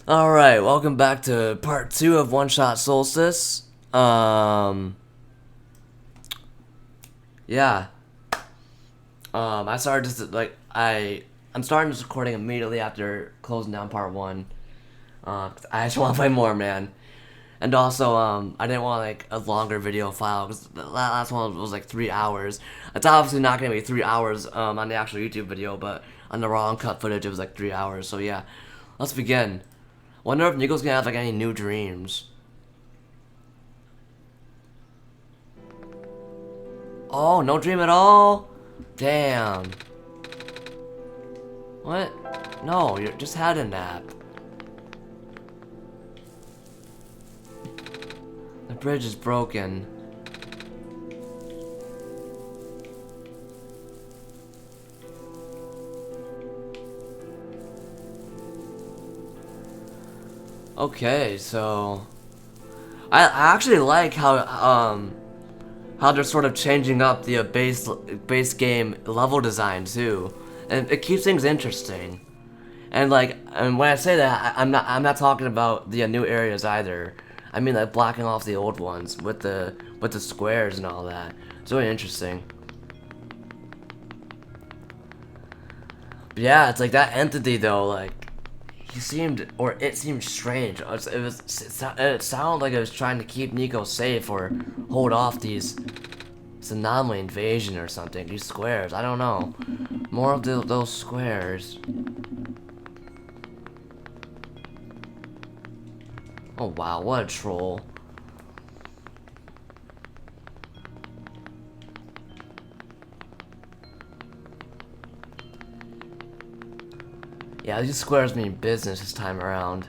Alright, welcome back to part 2 of Oneshot Solstice. Yeah. I started just, I'm starting this recording immediately after closing down part 1. 'Cause I just want to play more, man. And also, I didn't want, a longer video file, because the last one was, 3 hours. It's obviously not going to be 3 hours, on the actual YouTube video, but on the raw uncut footage, it was, 3 hours. So, yeah. Let's begin. Wonder if Niko's gonna have any new dreams. Oh, no dream at all? Damn. What? No, you just had a nap. The bridge is broken. Okay, so I actually like how they're sort of changing up the base game level design too, and it keeps things interesting. And when I say that, I'm not talking about the new areas either. I mean blocking off the old ones with the squares and all that. It's really interesting. But yeah, it's that entity though, it seemed strange. It sounded like it was trying to keep Niko safe or hold off this anomaly invasion or something. These squares, I don't know. More of those squares. Oh wow, what a troll. Yeah, these squares mean business this time around.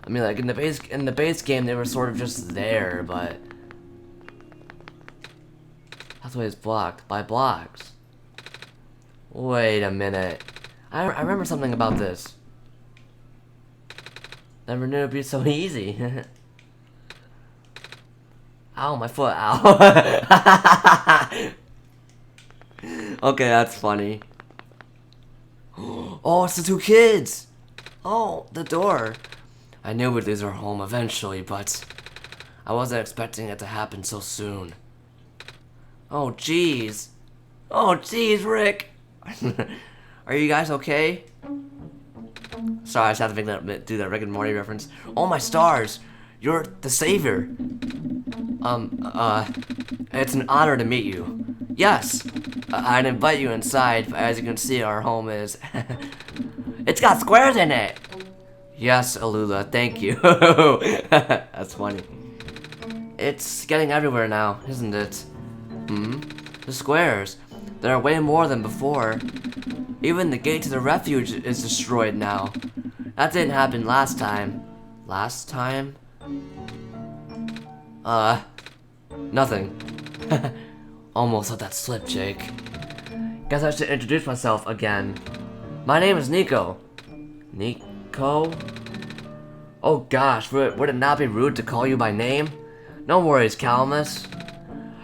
I mean, in the base game, they were sort of just there, but that's why it's blocked by blocks. Wait a minute, I remember something about this. Never knew it'd be so easy. Ow, my foot! Ow. Okay, that's funny. Oh, it's the two kids! Oh, the door. I knew we'd lose our home eventually, but I wasn't expecting it to happen so soon. Oh, jeez. Oh, jeez, Rick. Are you guys okay? Sorry, I just had to do that Rick and Morty reference. Oh, my stars. You're the savior. It's an honor to meet you. Yes, I'd invite you inside, but as you can see, our home is... It's got squares in it! Yes, Alula, thank you. That's funny. It's getting everywhere now, isn't it? The squares. There are way more than before. Even the gate to the refuge is destroyed now. That didn't happen last time. Last time? Nothing. Almost let that slip, Jake. Guess I should introduce myself again. My name is Niko. Niko? Oh gosh, would it not be rude to call you by name? No worries, Calamus.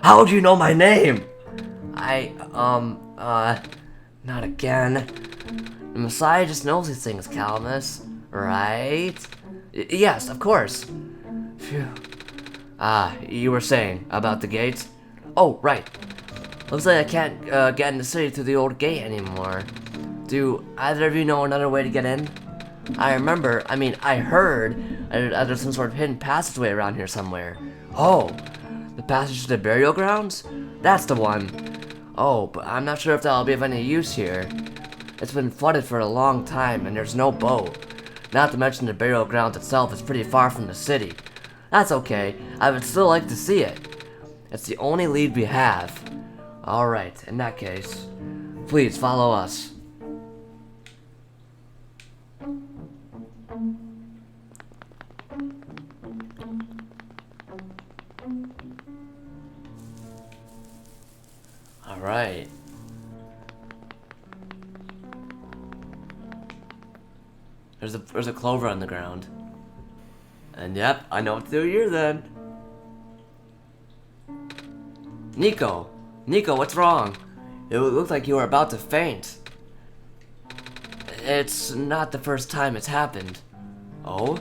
How would you know my name? Not again. The Messiah just knows these things, Calamus. Right? Yes, of course. Phew. You were saying about the gate? Oh, right. Looks like I can't get in the city through the old gate anymore. Do either of you know another way to get in? I heard there's some sort of hidden passageway around here somewhere. Oh, the passage to the burial grounds? That's the one. Oh, but I'm not sure if that'll be of any use here. It's been flooded for a long time and there's no boat. Not to mention the burial grounds itself is pretty far from the city. That's okay, I would still like to see it. It's the only lead we have. Alright, in that case, please follow us. Alright. There's a clover on the ground. And yep, I know what to do here then. Niko! Niko, what's wrong? It looked like you were about to faint. It's not the first time it's happened. Oh?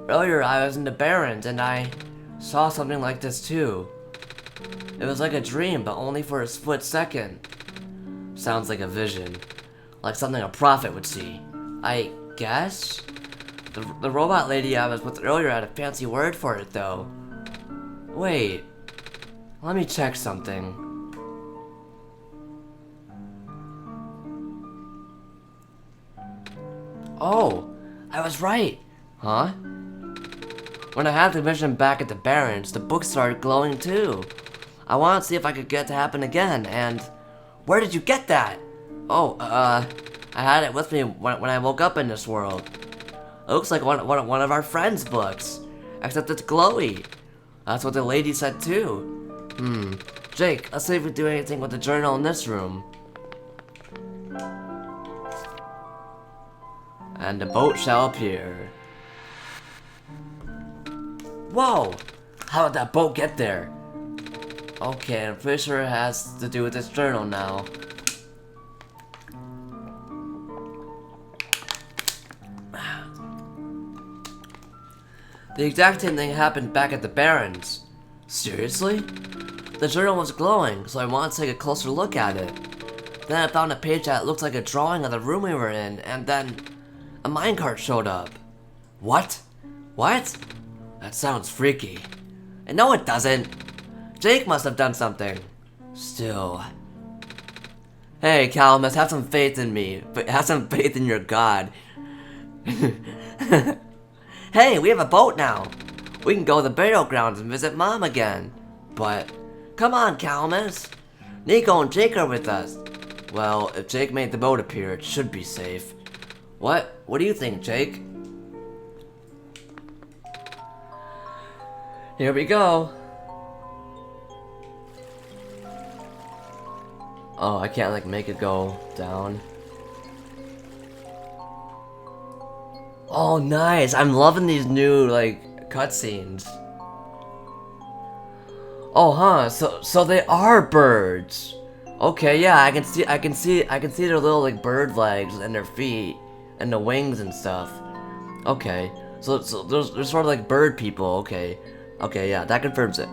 Earlier I was in the Barrens and I saw something like this too. It was like a dream, but only for a split second. Sounds like a vision. Like something a prophet would see. I guess? The robot lady I was with earlier had a fancy word for it though. Wait. Let me check something. Oh, I was right. Huh? When I had the vision back at the Barrens, the book started glowing too. I wanted to see if I could get it to happen again, and... Where did you get that? Oh, I had it with me when I woke up in this world. It looks like one of our friends' books, except it's glowy. That's what the lady said too. Jake, let's see if we do anything with the journal in this room. And the boat shall appear. Whoa! How did that boat get there? Okay, I'm pretty sure it has to do with this journal now. The exact same thing happened back at the Barrens. Seriously? The journal was glowing, so I wanted to take a closer look at it. Then I found a page that looked like a drawing of the room we were in, and then a minecart showed up. What? What? That sounds freaky. And no, it doesn't. Jake must have done something. Still. Hey, Calamus, have some faith in me. Have some faith in your god. Hey, we have a boat now. We can go to the burial grounds and visit Mom again. But, come on, Calamus. Niko and Jake are with us. Well, if Jake made the boat appear, it should be safe. What? What do you think, Jake? Here we go. Oh, I can't like make it go down. Oh, nice. I'm loving these new like cutscenes. Oh, huh. So they are birds. Okay, yeah, I can see their little like bird legs and their feet and the wings and stuff. Okay. So they're sort of like bird people. Okay. Okay, yeah, that confirms it.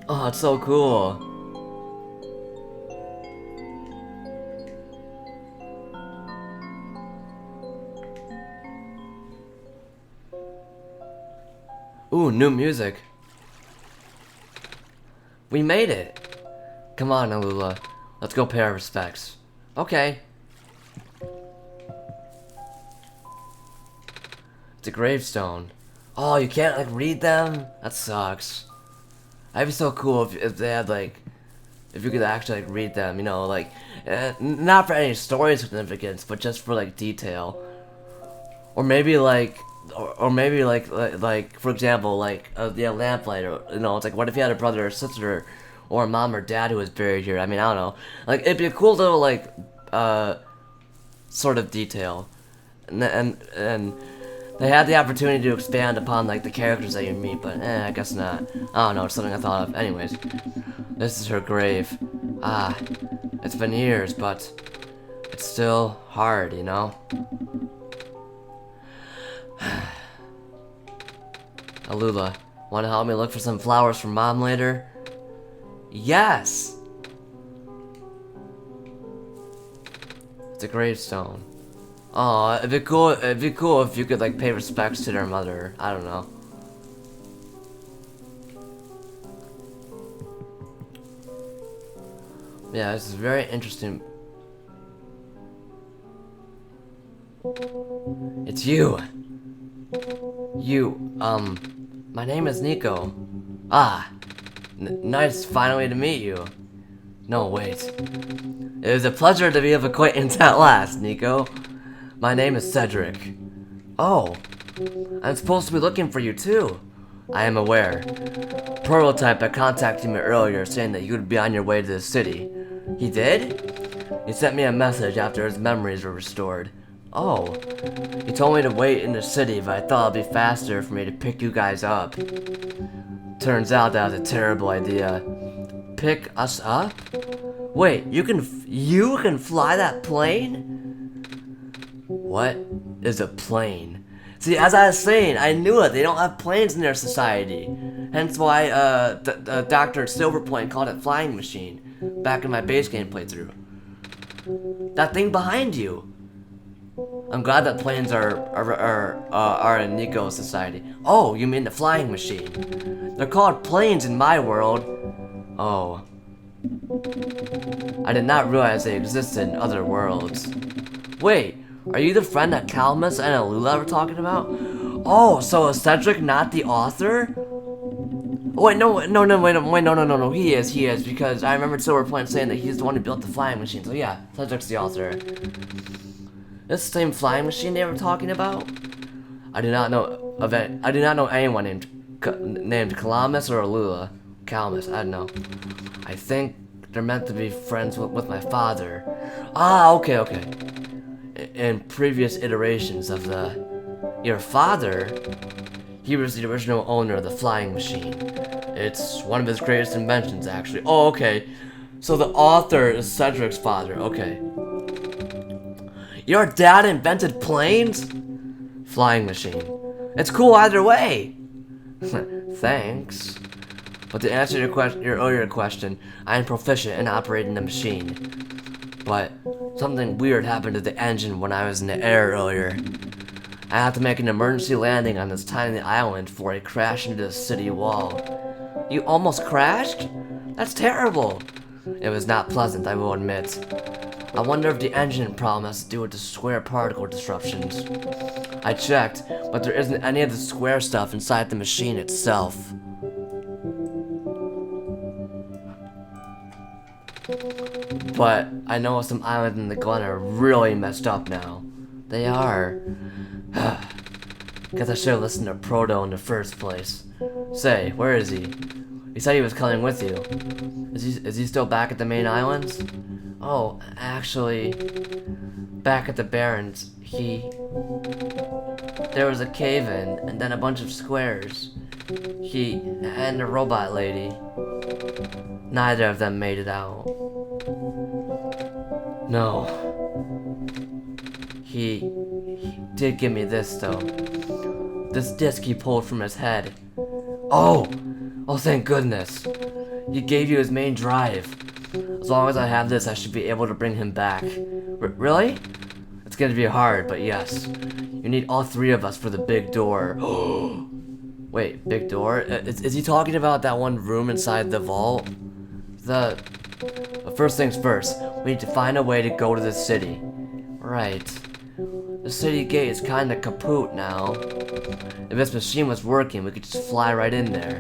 Oh, it's so cool. Ooh, new music. We made it. Come on, Alula. Let's go pay our respects. Okay. It's a gravestone. Oh, you can't like read them? That sucks. That'd be so cool if they had like, if you could actually like read them, you know, like, not for any story significance, but just for like detail. Or maybe like, or maybe like for example, like the lamplighter. You know, it's like, what if you had a brother or sister, or a mom or dad who was buried here? I mean, I don't know. Like, it'd be a cool little like, sort of detail, and they had the opportunity to expand upon like the characters that you meet, but I guess not. I don't know. It's something I thought of. Anyways, this is her grave. Ah, it's been years, but it's still hard, you know. Alula, want to help me look for some flowers for Mom later? Yes! It's a gravestone. Oh, it'd be cool if you could like pay respects to their mother. I don't know. Yeah, this is very interesting. It's you! My name is Niko. Ah, nice finally to meet you. No, wait. It was a pleasure to be of acquaintance at last, Niko. My name is Cedric. Oh, I'm supposed to be looking for you too. I am aware. Prototype had contacted me earlier saying that you would be on your way to the city. He did? He sent me a message after his memories were restored. Oh, he told me to wait in the city, but I thought it'd be faster for me to pick you guys up. Turns out that was a terrible idea. Pick us up? Wait, you can fly that plane? What is a plane? See, as I was saying, I knew it. They don't have planes in their society. Hence why Dr. Silverpoint called it flying machine back in my base game playthrough. That thing behind you. I'm glad that planes are in Niko's society. Oh, you mean the flying machine? They're called planes in my world. Oh. I did not realize they existed in other worlds. Wait, are you the friend that Calamus and Alula were talking about? Oh, so is Cedric not the author? Wait, no, he is, because I remember Silverpoint saying that he's the one who built the flying machine, so yeah, Cedric's the author. This same flying machine they were talking about? I do not know anyone named Calamus or Alula. Calamus, I don't know. I think they're meant to be friends with my father. Ah, okay. In previous iterations of your father, he was the original owner of the flying machine. It's one of his greatest inventions, actually. Oh, okay. So the author is Cedric's father. Okay. Your dad invented planes? Flying machine. It's cool either way. Thanks. But to answer your earlier question, I am proficient in operating the machine. But something weird happened to the engine when I was in the air earlier. I had to make an emergency landing on this tiny island before I crashed into the city wall. You almost crashed? That's terrible. It was not pleasant, I will admit. I wonder if the engine problem has to do with the square particle disruptions. I checked, but there isn't any of the square stuff inside the machine itself. But I know some islands in the Glen are really messed up now. They are. Guess I should have listened to Proto in the first place. Say, where is he? He said he was coming with you. Is he still back at the main islands? Oh, actually, back at the Barrens, there was a cave-in, and then a bunch of squares. He and a robot lady. Neither of them made it out. No. He did give me this, though. This disc he pulled from his head. Oh, thank goodness. He gave you his main drive. As long as I have this, I should be able to bring him back. Really? It's gonna be hard, but yes. You need all three of us for the big door. Wait, big door? Is he talking about that one room inside the vault? But first things first, we need to find a way to go to the city. Right. The city gate is kinda kaput now. If this machine was working, we could just fly right in there.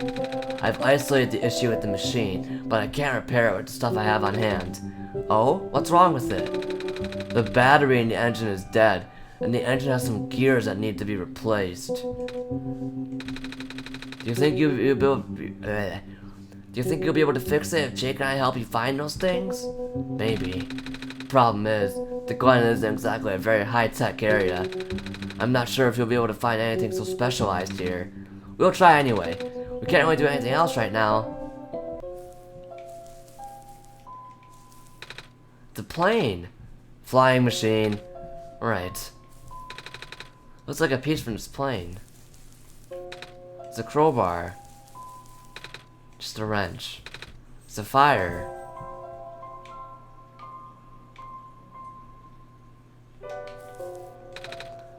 I've isolated the issue with the machine, but I can't repair it with the stuff I have on hand. Oh? What's wrong with it? The battery in the engine is dead, and the engine has some gears that need to be replaced. Do you think you'll be able to fix it if Jake and I help you find those things? Maybe. Problem is, the Glen isn't exactly a very high-tech area. I'm not sure if you'll be able to find anything so specialized here. We'll try anyway. We can't really do anything else right now. The plane. Flying machine. Right. Looks like a piece from this plane. It's a crowbar. Just a wrench. It's a fire.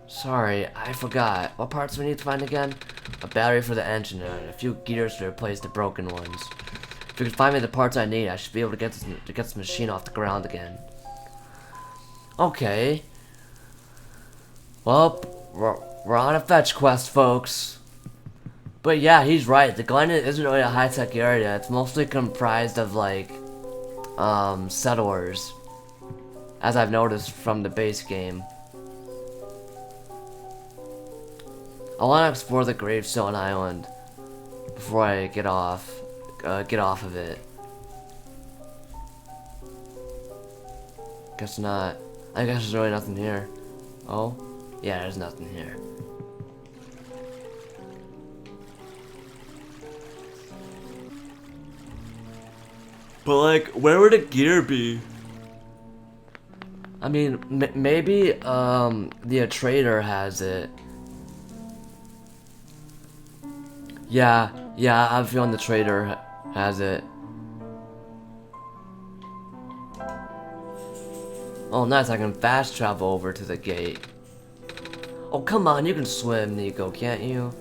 Sorry, I forgot. What parts do we need to find again? A battery for the engine and a few gears to replace the broken ones. If you can find me the parts I need, I should be able to get this machine off the ground again. Okay. Well, we're on a fetch quest, folks. But yeah, he's right. The Glen isn't really a high-tech area. It's mostly comprised of, like, settlers. As I've noticed from the base game. I want to explore the Gravestone Island before I get off of it. Guess not. I guess there's really nothing here. Oh? Yeah, there's nothing here. But like, where would a gear be? I mean, maybe the trader has it. Yeah, I have a feeling the trader has it. Oh, nice! I can fast travel over to the gate. Oh, come on! You can swim, Niko, can't you?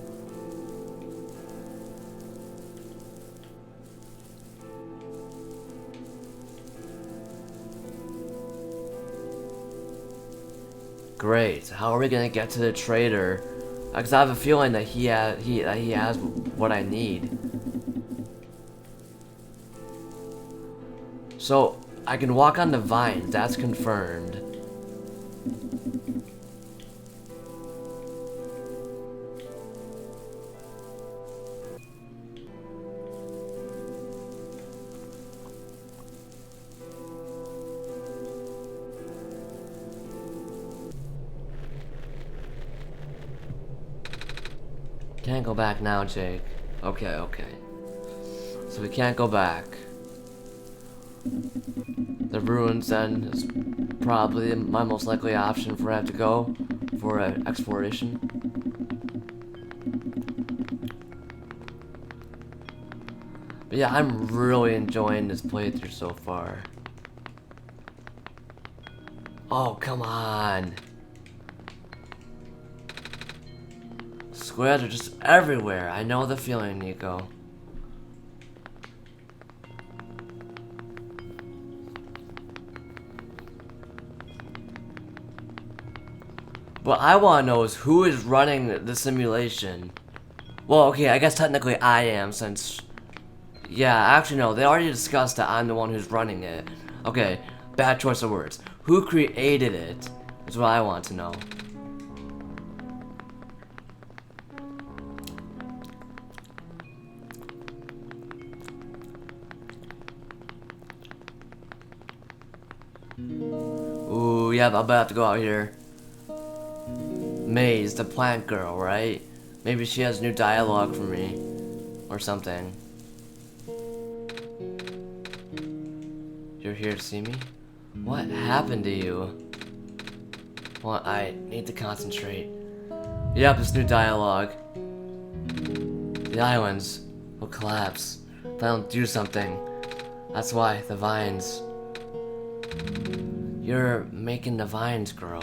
Great. How are we gonna get to the trader? Because I have a feeling that he has what I need. So I can walk on the vines. That's confirmed. Can't go back now, Jake. Okay. So we can't go back. The ruins then is probably my most likely option for us to go for exploration. But yeah, I'm really enjoying this playthrough so far. Oh, come on. Squares are just everywhere. I know the feeling, Niko. What I want to know is who is running the simulation. Well, okay, I guess technically I am, since... Yeah, actually no, they already discussed that I'm the one who's running it. Okay, bad choice of words. Who created it is what I want to know. Ooh, yeah, I'm about to go out here. Maze, the plant girl, right? Maybe she has new dialogue for me. Or something. You're here to see me? What happened to you? Well, I need to concentrate. Yep, it's new dialogue. The islands will collapse if I don't do something. That's why the vines. You're making the vines grow.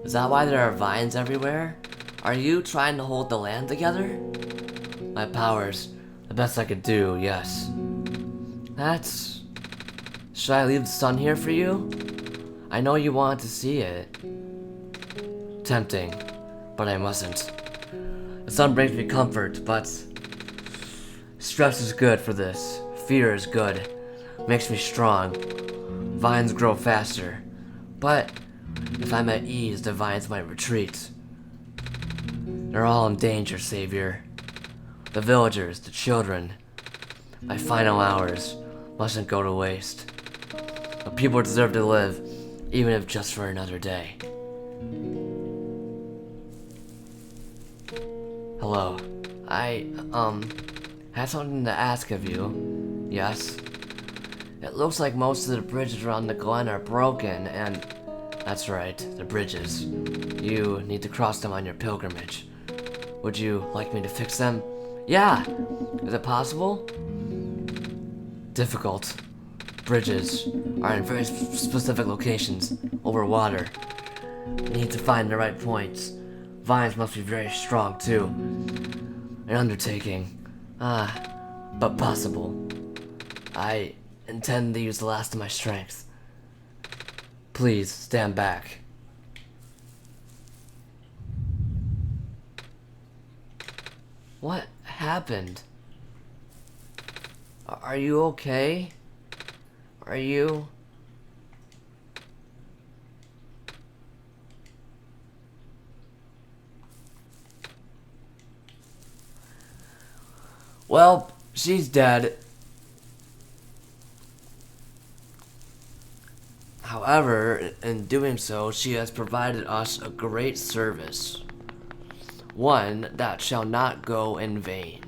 Is that why there are vines everywhere? Are you trying to hold the land together? My powers. The best I could do, yes. That's... Should I leave the sun here for you? I know you want to see it. Tempting, but I mustn't. The sun brings me comfort, but... Stress is good for this. Fear is good. Makes me strong. Vines grow faster. But... if I'm at ease, the vines might retreat. They're all in danger, Savior. The villagers, the children. My final hours mustn't go to waste. The people deserve to live, even if just for another day. Hello. I, had something to ask of you. Yes? It looks like most of the bridges around the Glen are broken, and... That's right, the bridges. You need to cross them on your pilgrimage. Would you like me to fix them? Yeah! Is it possible? Difficult. Bridges are in very specific locations, over water. You need to find the right points. Vines must be very strong, too. An undertaking. But possible. I intend to use the last of my strength. Please, stand back. What happened? Are you okay? Are you... Well, she's dead. However, in doing so, she has provided us a great service. One that shall not go in vain.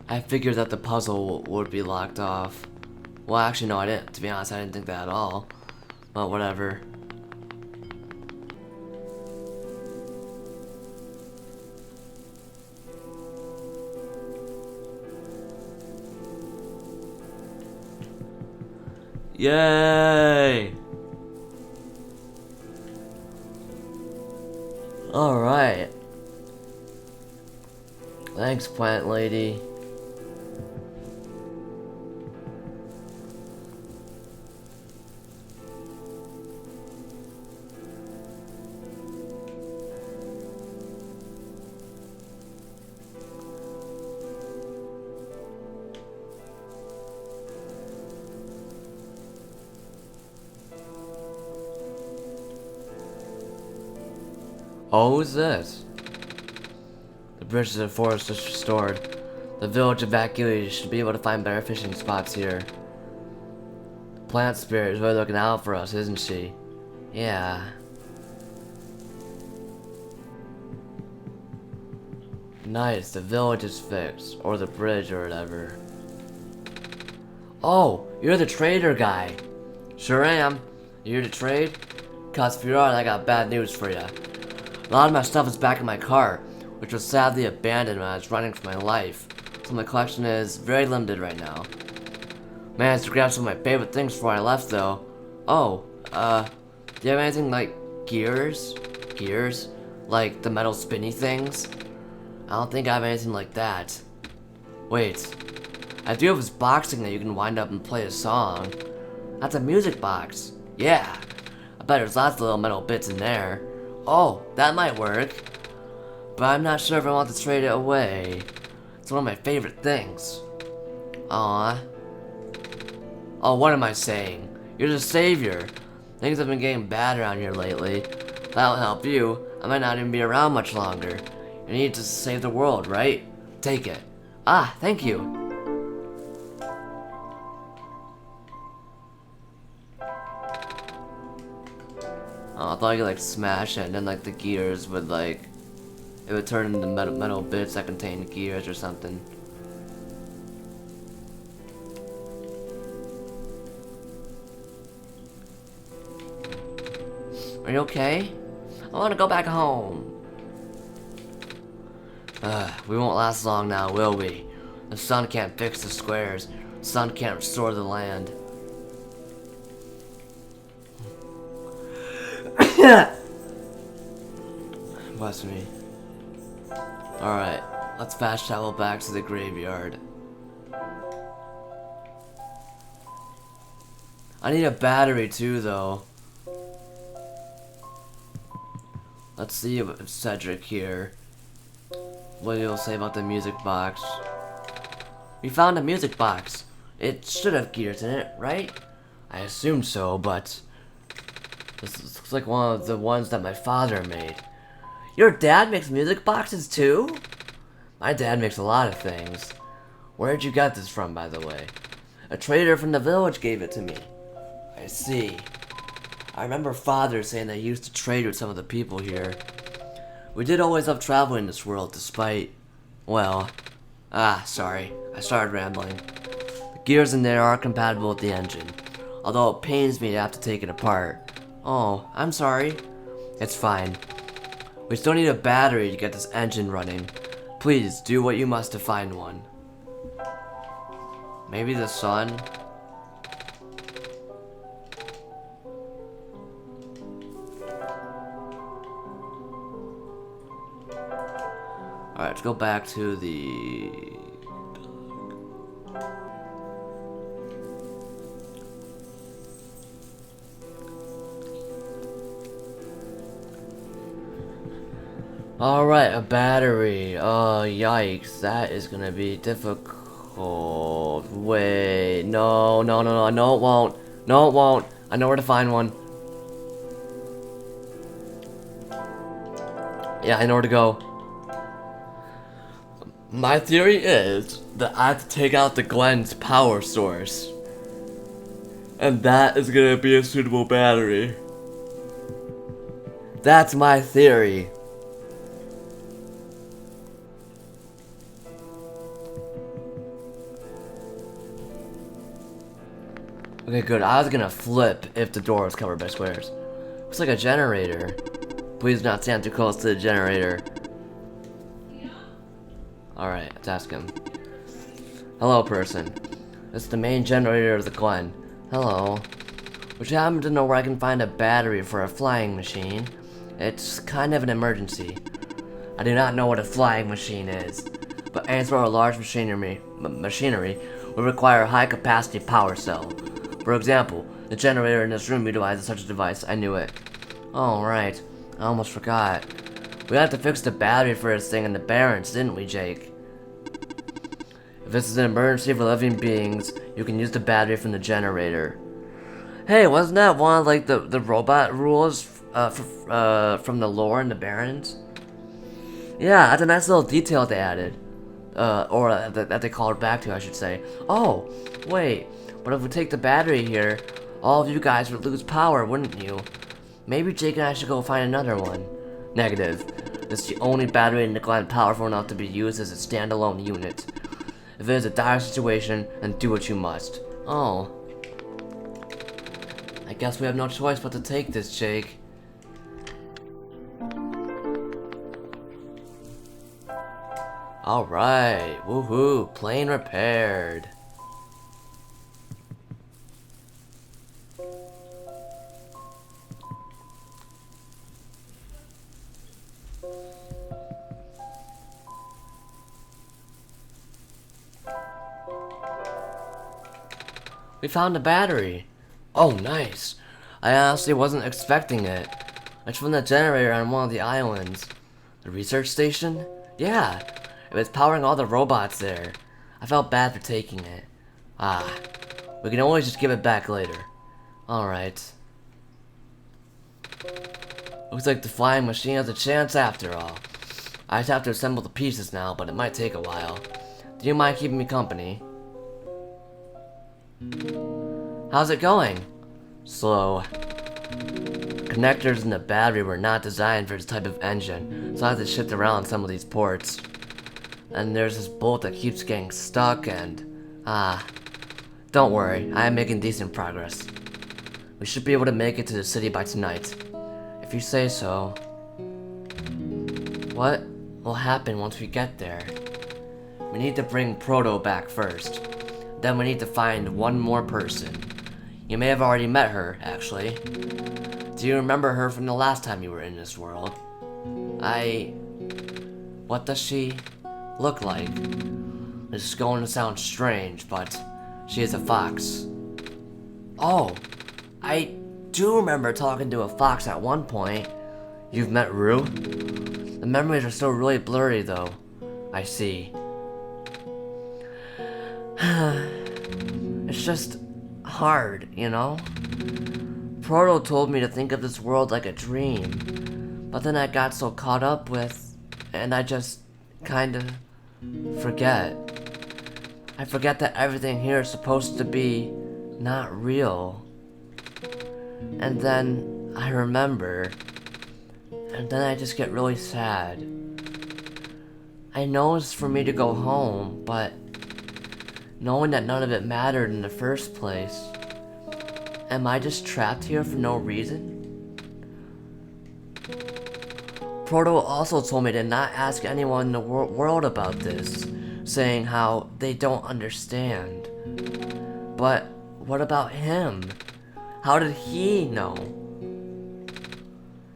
I figured that the puzzle would be locked off. Well, actually, no, I didn't. To be honest, I didn't think that at all. But whatever. Yay! Alright. Thanks, plant lady. Oh, who's this? The bridges and forest is restored. The village evacuated should be able to find better fishing spots here. The plant spirit is really looking out for us, isn't she? Yeah. Nice, the village is fixed. Or the bridge or whatever. Oh, you're the trader guy. Sure am. You here to trade? Cause if you are, I got bad news for you. A lot of my stuff is back in my car, which was sadly abandoned when I was running for my life. So my collection is very limited right now. Managed to grab some of my favorite things before I left though. Oh, do you have anything like gears? Gears? Like the metal spinny things? I don't think I have anything like that. Wait, I do have this box thing that you can wind up and play a song. That's a music box. Yeah, I bet there's lots of little metal bits in there. Oh, that might work. But I'm not sure if I want to trade it away. It's one of my favorite things. Aww. Oh, what am I saying? You're the savior. Things have been getting bad around here lately. If that'll help you, I might not even be around much longer. You need to save the world, right? Take it. Ah, thank you. Oh, I thought I could like smash it and then like the gears would like, it would turn into metal bits that contain gears or something. Are you okay? I want to go back home. We won't last long now, will we? The sun can't fix the squares. The sun can't restore the land. Bless me. Alright, let's fast travel back to the graveyard. I need a battery too, though. Let's see if Cedric here. What he'll say about the music box. We found a music box. It should have gears in it, right? I assume so, but this looks like one of the ones that my father made. Your dad makes music boxes too? My dad makes a lot of things. Where'd you get this from, by the way? A trader from the village gave it to me. I see. I remember father saying that he used to trade with some of the people here. We did always love traveling this world despite, well, sorry, I started rambling. The gears in there are compatible with the engine, although it pains me to have to take it apart. Oh, I'm sorry. It's fine. We still need a battery to get this engine running. Please, do what you must to find one. Maybe the sun? Alright, let's go back to the... Alright, a battery. Oh, yikes. That is gonna be difficult. Wait, no, it won't. No, it won't. I know where to find one. Yeah, I know where to go. My theory is that I have to take out the Glen's power source. And that is gonna be a suitable battery. That's my theory. Okay, good. I was gonna flip if the door was covered by squares. Looks like a generator. Please not stand too close to the generator. Alright, let's ask him. Hello, person. This is the main generator of the Glen. Hello. Would you happen to know where I can find a battery for a flying machine? It's kind of an emergency. I do not know what a flying machine is, but any sort of large machinery would require a high-capacity power cell. For example, the generator in this room utilizes such a device. I knew it. Oh, right. I almost forgot. We had to fix the battery for this thing in the Barrens, didn't we, Jake? If this is an emergency for living beings, you can use the battery from the generator. Hey, wasn't that one of, like, the robot rules from the lore in the Barrens? Yeah, that's a nice little detail they added. Or that they called back to, I should say. Oh, wait. But if we take the battery here, all of you guys would lose power, wouldn't you? Maybe Jake and I should go find another one. Negative. This is the only battery in the Glen powerful enough to be used as a standalone unit. If it is a dire situation, then do what you must. Oh. I guess we have no choice but to take this, Jake. Alright, woohoo, plane repaired. We found a battery. Oh, nice. I honestly wasn't expecting it. It's from the generator on one of the islands. The research station? Yeah, it was powering all the robots there. I felt bad for taking it. Ah, we can always just give it back later. Alright. Looks like the flying machine has a chance after all. I just have to assemble the pieces now, but it might take a while. Do you mind keeping me company? How's it going? Slow. Connectors in the battery were not designed for this type of engine, so I have to shift around some of these ports. And there's this bolt that keeps getting stuck and... don't worry, I am making decent progress. We should be able to make it to the city by tonight. If you say so. What will happen once we get there? We need to bring Proto back first. Then we need to find one more person. You may have already met her, actually. Do you remember her from the last time you were in this world? What does she look like? This is going to sound strange, but she is a fox. Oh, I do remember talking to a fox at one point. You've met Rue? The memories are still really blurry, though. I see. It's just hard, you know? Proto told me to think of this world like a dream, but then I got so caught up with, and I just kinda forget. I forget that everything here is supposed to be not real. And then I remember, and then I just get really sad. I know it's for me to go home, but knowing that none of it mattered in the first place, am I just trapped here for no reason? Proto also told me to not ask anyone in the world about this, saying how they don't understand. But what about him? How did he know?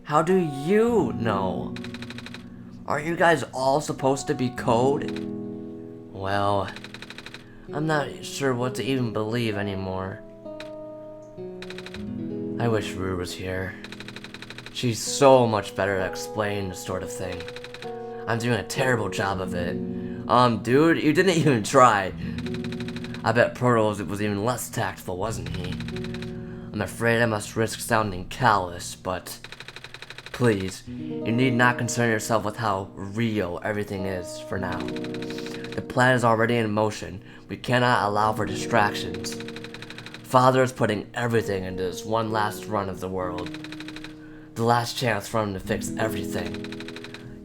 How do you know? Aren't you guys all supposed to be code? Well, I'm not sure what to even believe anymore. I wish Rue was here. She's so much better at explaining this sort of thing. I'm doing a terrible job of it. Dude, you didn't even try. I bet Proto was even less tactful, wasn't he? I'm afraid I must risk sounding callous, but please, you need not concern yourself with how real everything is for now. The plan is already in motion. We cannot allow for distractions. Father is putting everything into this one last run of the world. The last chance for him to fix everything.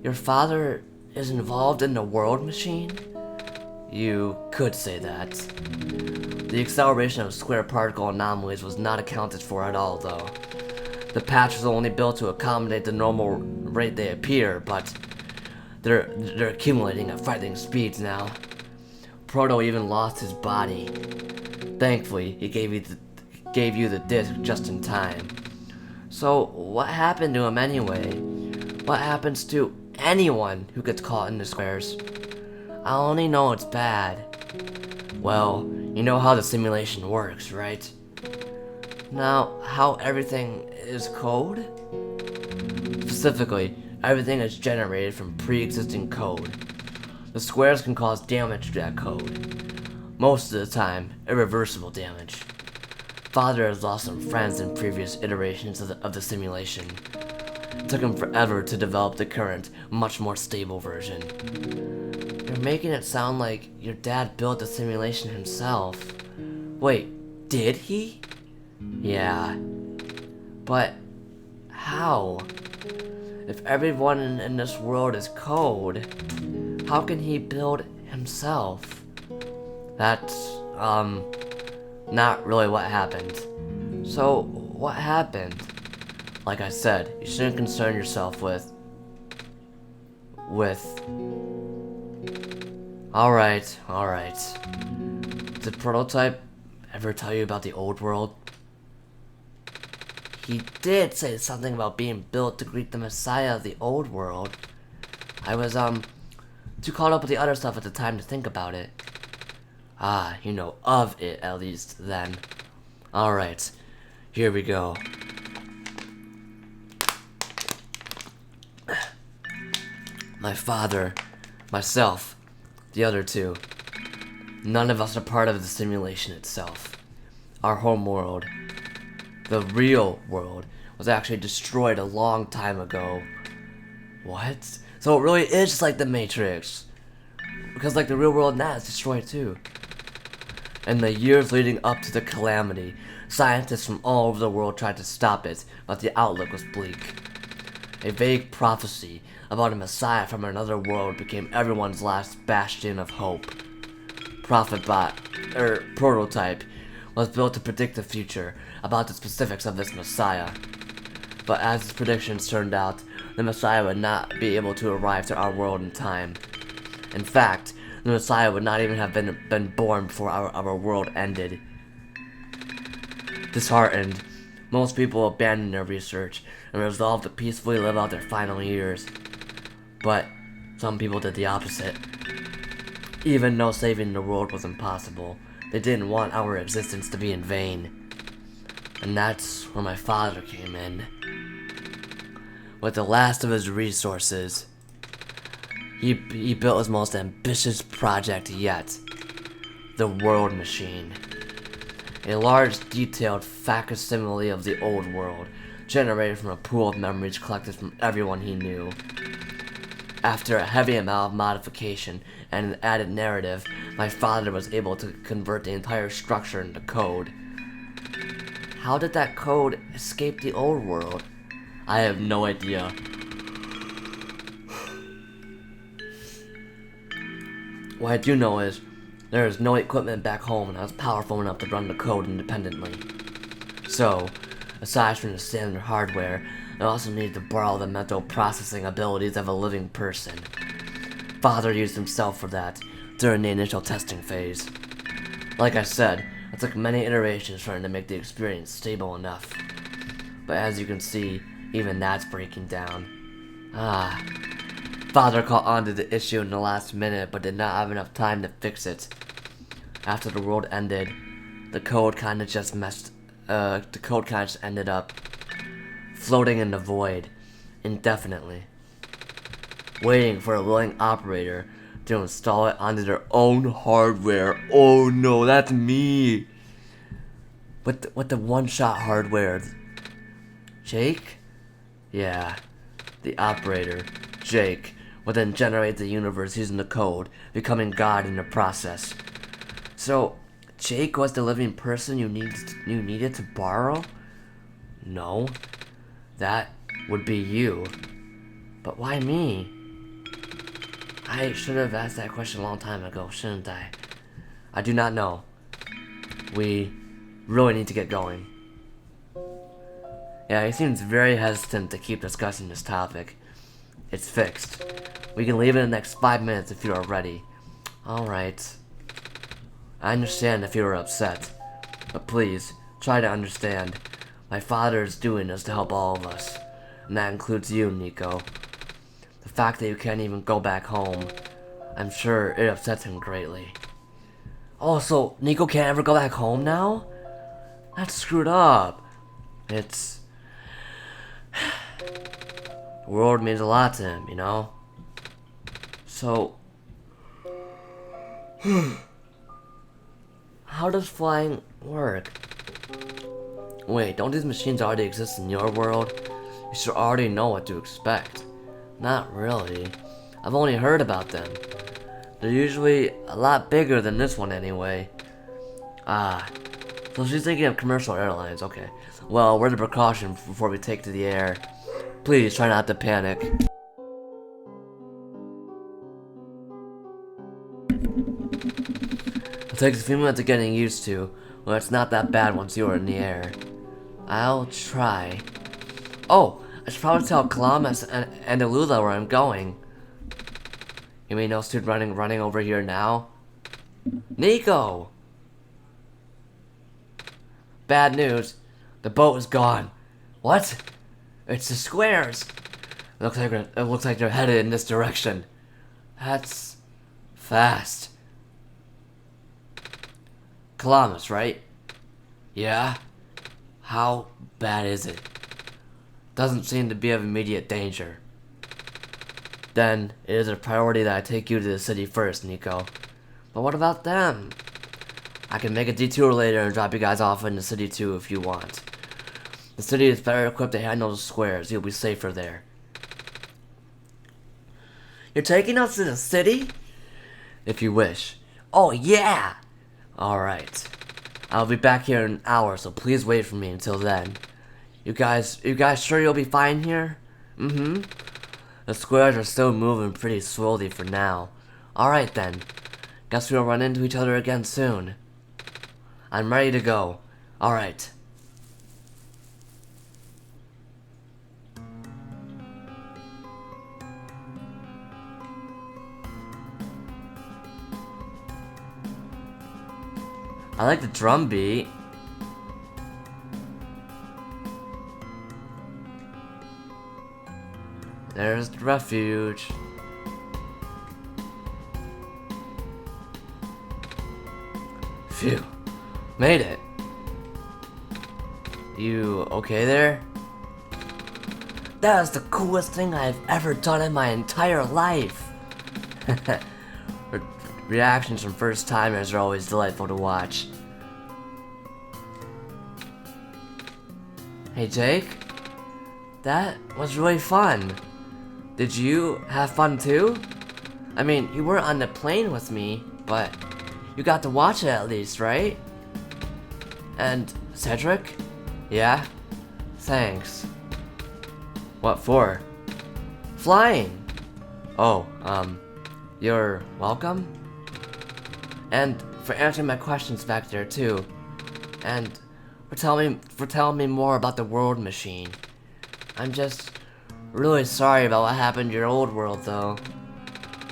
Your father is involved in the world machine? You could say that. The acceleration of square particle anomalies was not accounted for at all, though. The patch was only built to accommodate the normal rate they appear, but they're accumulating at frightening speeds now. Proto even lost his body. Thankfully, he gave you the disc just in time. So, what happened to him anyway? What happens to anyone who gets caught in the squares? I only know it's bad. Well, you know how the simulation works, right? Now, how everything is code? Specifically, everything is generated from pre-existing code. The squares can cause damage to that code. Most of the time, irreversible damage. Father has lost some friends in previous iterations of the simulation. It took him forever to develop the current, much more stable version. You're making it sound like your dad built the simulation himself. Wait, did he? Yeah. But how? If everyone in this world is code, how can he build himself? That's, not really what happened. So, what happened? Like I said, you shouldn't concern yourself with... Alright. Did Prototype ever tell you about the old world? He did say something about being built to greet the Messiah of the old world. I was, too caught up with the other stuff at the time to think about it. Ah, you know of it, at least, then. Alright, here we go. My father, myself, the other two. None of us are part of the simulation itself. Our home world, the real world, was actually destroyed a long time ago. What? So it really is just like the Matrix. Because like the real world now is destroyed too. In the years leading up to the calamity, scientists from all over the world tried to stop it, but the outlook was bleak. A vague prophecy about a messiah from another world became everyone's last bastion of hope. Prototype, was built to predict the future about the specifics of this messiah. But as his predictions turned out, the messiah would not be able to arrive to our world in time. In fact, the messiah would not even have been born before our world ended. Disheartened, most people abandoned their research and resolved to peacefully live out their final years. But some people did the opposite. Even though saving the world was impossible, they didn't want our existence to be in vain. And that's where my father came in. With the last of his resources, he built his most ambitious project yet, the World Machine. A large, detailed facsimile of the old world, generated from a pool of memories collected from everyone he knew. After a heavy amount of modification and an added narrative, my father was able to convert the entire structure into code. How did that code escape the old world? I have no idea. What I do know is, there is no equipment back home that was powerful enough to run the code independently. So, aside from the standard hardware, I also needed to borrow the mental processing abilities of a living person. Father used himself for that during the initial testing phase. Like I said, it took many iterations for him to make the experience stable enough. But as you can see, even that's breaking down. Father caught on to the issue in the last minute, but did not have enough time to fix it. After the world ended, the code kinda just ended up floating in the void, indefinitely, waiting for a willing operator to install it onto their own hardware. Oh no, that's me! With the Oneshot hardware. Jake? Yeah, the operator, Jake, would then generate the universe using the code, becoming God in the process. So, Jake was the living person you needed to borrow? No, that would be you. But why me? I should have asked that question a long time ago, shouldn't I? I do not know. We really need to get going. Yeah, he seems very hesitant to keep discussing this topic. It's fixed. We can leave in the next 5 minutes if you are ready. Alright. I understand if you are upset, but please, try to understand. My father is doing this to help all of us, and that includes you, Niko. The fact that you can't even go back home, I'm sure it upsets him greatly. Oh, so Niko can't ever go back home now? That's screwed up. It's... The world means a lot to him, you know? So... How does flying work? Wait, don't these machines already exist in your world? You should already know what to expect. Not really. I've only heard about them. They're usually a lot bigger than this one anyway. Ah, so she's thinking of commercial airlines, okay. Well, word of precaution before we take to the air. Please try not to panic. It takes a few minutes of getting used to, but it's not that bad once you are in the air. I'll try. Oh, I should probably tell Kalamas and Alula where I'm going. You mean those two running over here now? Niko! Bad news. The boat is gone. What? It's the squares. It looks like they're headed in this direction. That's fast. Kalamas, right? Yeah? How bad is it? Doesn't seem to be of immediate danger. Then, it is a priority that I take you to the city first, Niko. But what about them? I can make a detour later and drop you guys off in the city too if you want. The city is better equipped to handle the squares. You'll be safer there. You're taking us to the city? If you wish. Oh yeah! Alright. I'll be back here in an hour, so please wait for me until then. You guys sure you'll be fine here? Mm-hmm. The squares are still moving pretty slowly for now. Alright then. Guess we'll run into each other again soon. I'm ready to go. Alright. I like the drum beat. There's the refuge. Phew. Made it. You okay there? That is the coolest thing I've ever done in my entire life. Reactions from first timers are always delightful to watch. Hey Jake, that was really fun. Did you have fun too? I mean, you weren't on the plane with me, but you got to watch it at least, right? And Cedric? Yeah? Thanks. What for? Flying! Oh, you're welcome? And for answering my questions back there too. And for telling me more about the world machine. I'm just really sorry about what happened to your old world though.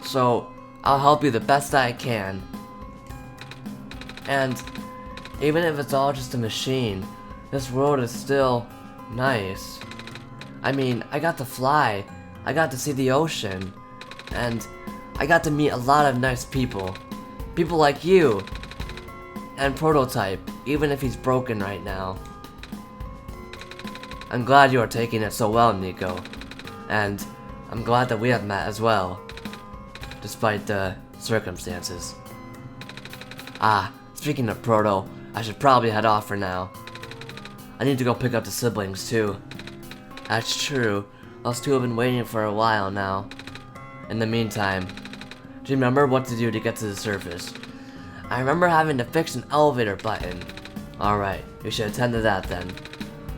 So I'll help you the best I can. And even if it's all just a machine, this world is still nice. I mean, I got to fly, I got to see the ocean, and I got to meet a lot of nice people. People like you, and Prototype, even if he's broken right now. I'm glad you are taking it so well, Niko. And I'm glad that we have met as well, despite the circumstances. Ah, speaking of Proto, I should probably head off for now. I need to go pick up the siblings too. That's true, those two have been waiting for a while now. In the meantime, do you remember what to do to get to the surface? I remember having to fix an elevator button. Alright, we should attend to that then.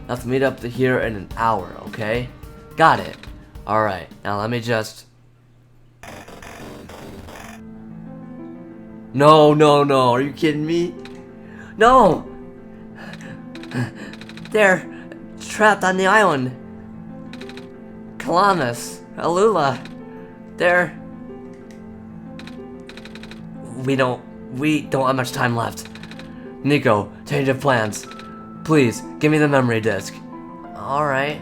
Let's meet up here in an hour, okay? Got it. Alright, now let me just... No, are you kidding me? No! They're trapped on the island. Calamus, Alula, they're... We don't have much time left. Niko, change of plans. Please, give me the memory disk. Alright.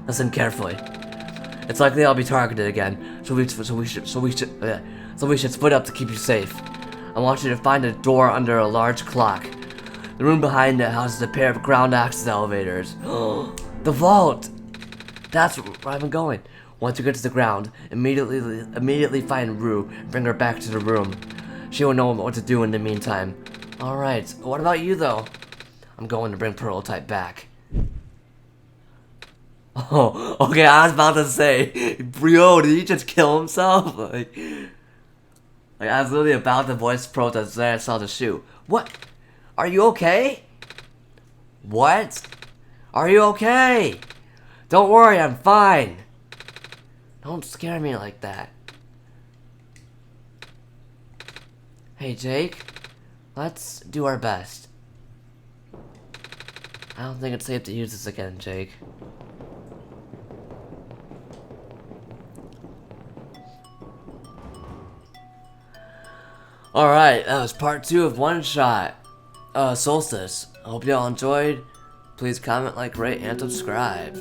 Listen carefully. It's likely I'll be targeted again, so we should split up to keep you safe. I want you to find a door under a large clock. The room behind it houses a pair of ground access elevators. The vault! That's where I've been going. Once you get to the ground, immediately find Rue and bring her back to the room. She will know what to do in the meantime. Alright, what about you though? I'm going to bring Prototype back. Oh, okay, I was about to say, bro, did he just kill himself? Like I was literally about to voice protest, then I saw the shoe. What? Are you okay? What? Are you okay? Don't worry, I'm fine. Don't scare me like that. Hey, Jake. Let's do our best. I don't think it's safe to use this again, Jake. Alright, that was part 2 of Oneshot. Solstice. I hope y'all enjoyed. Please comment, like, rate, and subscribe.